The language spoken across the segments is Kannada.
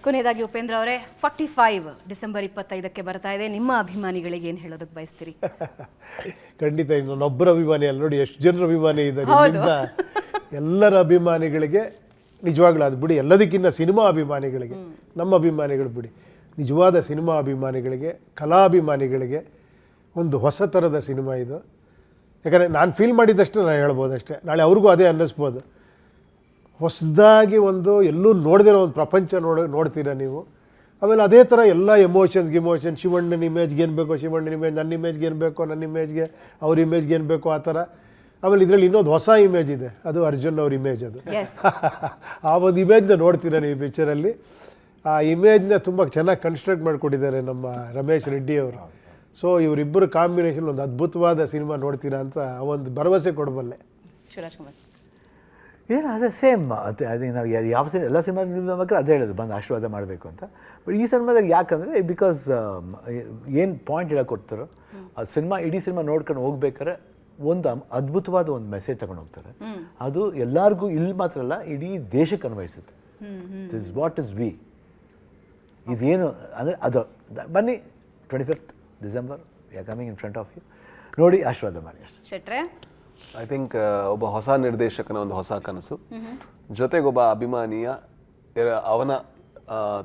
ಕೊನೆಯದಾಗಿ ಉಪೇಂದ್ರ ಅವರೇ 45 ಡಿಸೆಂಬರ್ 25ಕ್ಕೆ ಬರ್ತಾ ಇದೆ. ನಿಮ್ಮ ಅಭಿಮಾನಿಗಳಿಗೆ ಏನು ಹೇಳೋದಕ್ಕೆ ಬಯಸ್ತೀರಿ? ಖಂಡಿತ ಇನ್ನೊಬ್ಬರ ಅಭಿಮಾನಿ ಅಲ್ಲ, ನೋಡಿ ಎಷ್ಟು ಜನರ ಅಭಿಮಾನಿ ಇದ್ದಾರೆ ಇಲ್ಲಿಂದ. ಎಲ್ಲರ ಅಭಿಮಾನಿಗಳಿಗೆ ನಿಜವಾಗ್ಲೂ ಅದು ಬಿಡಿ, ಎಲ್ಲದಕ್ಕಿಂತ ಸಿನಿಮಾ ಅಭಿಮಾನಿಗಳಿಗೆ, ನಮ್ಮ ಅಭಿಮಾನಿಗಳು ಬಿಡಿ, ನಿಜವಾದ ಸಿನಿಮಾ ಅಭಿಮಾನಿಗಳಿಗೆ, ಕಲಾಭಿಮಾನಿಗಳಿಗೆ ಒಂದು ಹೊಸ ಥರದ ಸಿನಿಮಾ ಇದು. ಯಾಕಂದರೆ ನಾನು ಫೀಲ್ ಮಾಡಿದ್ದಷ್ಟೇ ನಾನು ಹೇಳ್ಬೋದು ಅಷ್ಟೇ, ನಾಳೆ ಅವ್ರಿಗೂ ಅದೇ ಅನ್ನಿಸ್ಬೋದು. ಹೊಸದಾಗಿ ಒಂದು ಎಲ್ಲೂ ನೋಡದಿರೋ ಒಂದು ಪ್ರಪಂಚ ನೋಡ್ತೀರಾ ನೀವು. ಆಮೇಲೆ ಅದೇ ಥರ ಎಲ್ಲ ಎಮೋಷನ್ ಶಿವಣ್ಣನ ಇಮೇಜ್ಗೆ ಏನು ಬೇಕೋ ಶಿವಣ್ಣನ ಇಮೇಜ್, ನನ್ನ ಇಮೇಜ್ಗೆ ಏನು ಬೇಕೋ ನನ್ನ ಇಮೇಜ್ಗೆ, ಅವ್ರ ಇಮೇಜ್ಗೆ ಏನು ಬೇಕೋ ಆ ಥರ. ಆಮೇಲೆ ಇದರಲ್ಲಿ ಇನ್ನೊಂದು ಹೊಸ ಇಮೇಜ್ ಇದೆ, ಅದು ಅರ್ಜುನ್ ಅವ್ರ ಇಮೇಜ್. ಅದು ಆ ಒಂದು ಇಮೇಜ್ನ ನೋಡ್ತೀರಾ ನೀವು ಪಿಕ್ಚರಲ್ಲಿ. ಆ ಇಮೇಜ್ನ ತುಂಬ ಚೆನ್ನಾಗಿ ಕನ್ಸ್ಟ್ರಕ್ಟ್ ಮಾಡಿಕೊಟ್ಟಿದ್ದಾರೆ ನಮ್ಮ ರಮೇಶ್ ರೆಡ್ಡಿ ಅವರು. ಸೊ ಇವರಿಬ್ಬರು ಕಾಂಬಿನೇಷನ್ ಒಂದು ಅದ್ಭುತವಾದ ಸಿನಿಮಾ ನೋಡ್ತೀರಾ ಅಂತ ಒಂದು ಭರವಸೆ ಕೊಡಬಲ್ಲೆ. ಶಿವರಾಜ್ ಕುಮಾರ್ ಏನು ಅದೇ ಸೇಮ್ ಅದೇ ನಾವು ಯಾವ ಸಿನಿಮಾ ಎಲ್ಲ ಸಿನಿಮಾ ಬೇಕಾದ್ರೆ ಅದೇ ಹೇಳೋದು ಬಂದು ಆಶೀರ್ವಾದ ಮಾಡಬೇಕು ಅಂತ. ಬಟ್ ಈ ಸಿನಿಮಾದಾಗ ಯಾಕಂದರೆ ಬಿಕಾಸ್ ಏನು ಪಾಯಿಂಟ್ ಹೇಳಕ್ಕೆ ಕೊಡ್ತಾರೋ ಆ ಸಿನಿಮಾ ಇಡೀ ಸಿನಿಮಾ ನೋಡ್ಕೊಂಡು ಹೋಗ್ಬೇಕಾದ್ರೆ ಒಂದು ಅದ್ಭುತವಾದ ಒಂದು ಮೆಸೇಜ್ ತಗೊಂಡು ಹೋಗ್ತಾರೆ. ಅದು ಎಲ್ಲರಿಗೂ ಇಲ್ಲಿ ಮಾತ್ರ ಅಲ್ಲ, ಇಡೀ ದೇಶಕ್ಕೆ ಅನ್ವಯಿಸುತ್ತೆ. ದಿಸ್ ವಾಟ್ ಇಸ್ ವಿ ಇದೇನು ಅಂದರೆ ಅದು ಬನ್ನಿ 25th December coming in front of you, ನೋಡಿ ಆಶೀರ್ವಾದ ಮಾಡಿ ಅಷ್ಟೇ. ಶೆಟ್ರೆ ಐ ಥಿಂಕ್ ಒಬ್ಬ ಹೊಸ ನಿರ್ದೇಶಕನ ಒಂದು ಹೊಸ ಕನಸು, ಜೊತೆಗೊಬ್ಬ ಅಭಿಮಾನಿಯ ಅವನ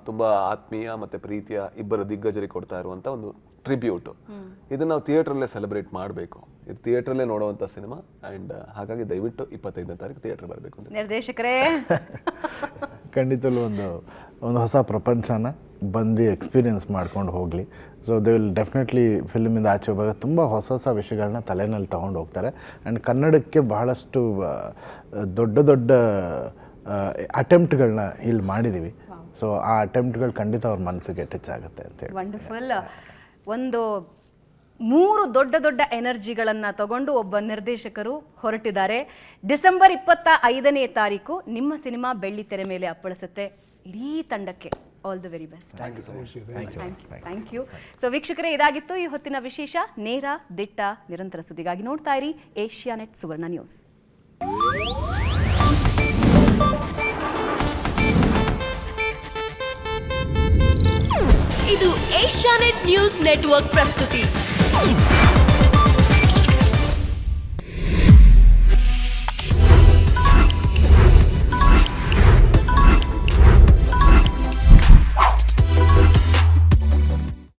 ತುಂಬ ಆತ್ಮೀಯ ಮತ್ತು ಪ್ರೀತಿಯ ಇಬ್ಬರು ದಿಗ್ಗಜರಿಗೆ ಕೊಡ್ತಾ ಇರುವಂಥ ಒಂದು ಟ್ರಿಬ್ಯೂಟು. ಇದನ್ನು ನಾವು ಥಿಯೇಟ್ರಲ್ಲೇ ಸೆಲೆಬ್ರೇಟ್ ಮಾಡಬೇಕು. ಇದು ಥಿಯೇಟ್ರಲ್ಲೇ ನೋಡುವಂಥ ಸಿನಿಮಾ. ಆ್ಯಂಡ್ ಹಾಗಾಗಿ ದಯವಿಟ್ಟು 25ನೇ ತಾರೀಕು ಥಿಯೇಟ್ರ್ ಬರಬೇಕು ಅಂತ. ನಿರ್ದೇಶಕರೇ ಖಂಡಿತಲ್ಲೂ ಒಂದು ಹೊಸ ಪ್ರಪಂಚನ ಬಂದು ಎಕ್ಸ್ಪೀರಿಯೆನ್ಸ್ ಮಾಡ್ಕೊಂಡು ಹೋಗಲಿ. ಸೊ ದೇ ವಿಲ್ ಡೆಫಿನೆಟ್ಲಿ ಫಿಲ್ಮಿಂದ ಆಚೆ ಬರೋ ತುಂಬ ಹೊಸ ಹೊಸ ವಿಷಯಗಳನ್ನ ತಲೆನಲ್ಲಿ ತೊಗೊಂಡು ಹೋಗ್ತಾರೆ. ಆ್ಯಂಡ್ ಕನ್ನಡಕ್ಕೆ ಬಹಳಷ್ಟು ದೊಡ್ಡ ಅಟೆಂಪ್ಟ್ಗಳನ್ನ ಇಲ್ಲಿ ಮಾಡಿದ್ದೀವಿ. ಸೊ ಆ ಅಟೆಂಪ್ಟ್ಗಳು ಖಂಡಿತ ಅವ್ರ ಮನಸ್ಸಿಗೆ ಟಚ್ ಆಗುತ್ತೆ ಅಂತೇಳಿ. ವಂಡರ್ಫುಲ್. ಒಂದು 3 ದೊಡ್ಡ ಎನರ್ಜಿಗಳನ್ನು ತಗೊಂಡು ಒಬ್ಬ ನಿರ್ದೇಶಕರು ಹೊರಟಿದ್ದಾರೆ. ಡಿಸೆಂಬರ್ 25ನೇ ತಾರೀಕು ನಿಮ್ಮ ಸಿನಿಮಾ ಬೆಳ್ಳಿ ತೆರೆ ಮೇಲೆ ಅಪ್ಪಳಿಸುತ್ತೆ. ಇಡೀ ತಂಡಕ್ಕೆ all the very best. Thank you. So ವೀಕ್ಷಕರೇ, ಇದಾಗಿತ್ತು ಈ ಹೊತ್ತಿನ ವಿಶೇಷ. ನೇರ, ದಿಟ್ಟ, ನಿರಂತರ ಸುದ್ದಿಗಾಗಿ ನೋಡ್ತಾ ಇರಿ ಏಷ್ಯಾನೆಟ್ ಸುವರ್ಣ ನ್ಯೂಸ್. ಇದು ಏಷ್ಯಾನೆಟ್ ನ್ಯೂಸ್ ನೆಟ್ವರ್ಕ್ ಪ್ರಸ್ತುತಿ.